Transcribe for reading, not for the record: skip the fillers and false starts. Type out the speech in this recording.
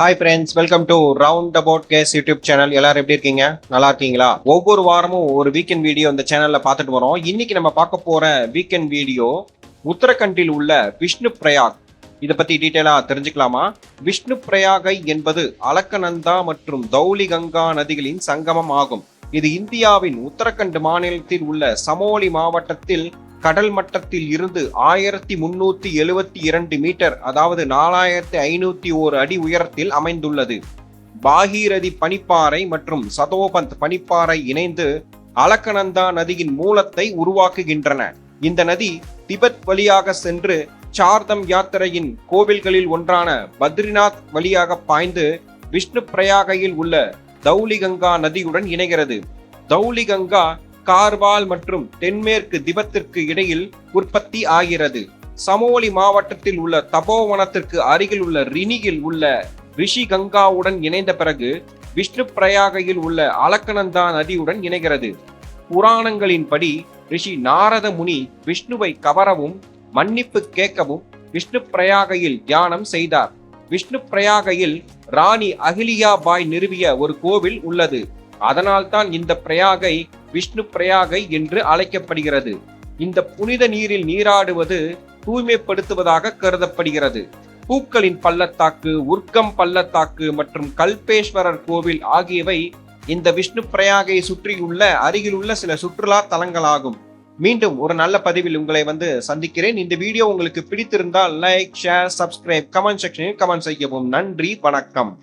Hi friends, welcome to round about கேஸ் YouTube channel. எல்லாரும் எப்படி இருக்கீங்க? நல்லா இருக்கீங்களா? ஒவ்வொரு வாரமும் ஒரு வீக்கெண்ட் வீடியோ இந்த சேனல்ல பார்த்துட்டு வரோம். இன்னைக்கு நம்ம பார்க்க போற வீக்கெண்ட் வீடியோ உத்தரகண்டில் உள்ள விஷ்ணு பிரயாக். இதை பத்தி டீட்டெயிலா தெரிஞ்சுக்கலாமா? விஷ்ணு பிரயாகை என்பது அலக்கநந்தா மற்றும் தௌலி கங்கா நதிகளின் சங்கமம் ஆகும். இது இந்தியாவின் உத்தரகண்ட் மாநிலத்தில் உள்ள சமோலி மாவட்டத்தில் கடல் மட்டத்தில் இருந்து 1372 மீட்டர், அதாவது 4501 அடி உயரத்தில் அமைந்துள்ளது. பாகீரதி பனிப்பாறை மற்றும் சதோபந்த் பனிப்பாறை இணைந்து அலக்கநந்தா நதியின் மூலத்தை உருவாக்குகின்றன. இந்த நதி திபெத் வழியாக சென்று சார்தம் யாத்திரையின் கோவில்களில் ஒன்றான பத்ரிநாத் வழியாக பாய்ந்து விஷ்ணு பிரயாகையில் உள்ள தௌலி கங்கா நதியுடன் இணைகிறது. தௌலி கங்கா கார்வால் மற்றும் தென்மேற்கு திபெத்திற்கு இடையில் உற்பத்தி ஆகிறது. சமோலி மாவட்டத்தில் உள்ள தபோவனத்திற்கு அருகில் உள்ள ரினியில் உள்ள ரிஷி கங்காவுடன் இணைந்த பிறகு விஷ்ணு பிரயாகையில் உள்ள அலக்கநந்தா நதியுடன் இணைகிறது. புராணங்களின்படி ரிஷி நாரத முனி விஷ்ணுவை கவரவும் மன்னிப்பு கேட்கவும் விஷ்ணு பிரயாகையில் தியானம் செய்தார். விஷ்ணு பிரயாகையில் ராணி அகிலியா பாய் நிறுவிய ஒரு கோவில் உள்ளது. அதனால்தான் இந்த பிரயாகை விஷ்ணு பிரயாகை என்று அழைக்கப்படுகிறது. இந்த புனித நீரில் நீராடுவது தூய்மைப்படுத்துவதாக கருதப்படுகிறது. பூக்களின் பள்ளத்தாக்கு, உர்க்கம் பள்ளத்தாக்கு மற்றும் கல்பேஸ்வரர் கோவில் ஆகியவை இந்த விஷ்ணு பிரயாகை சுற்றியுள்ள அருகிலுள்ள சில சுற்றுலா தலங்களாகும். மீண்டும் ஒரு நல்ல பதிவில் உங்களை சந்திக்கிறேன். இந்த வீடியோ உங்களுக்கு பிடித்திருந்தால் லைக், ஷேர், சப்ஸ்கிரைப், கமெண்ட் செக்ஷனில் கமெண்ட் செய்யவும். நன்றி, வணக்கம்.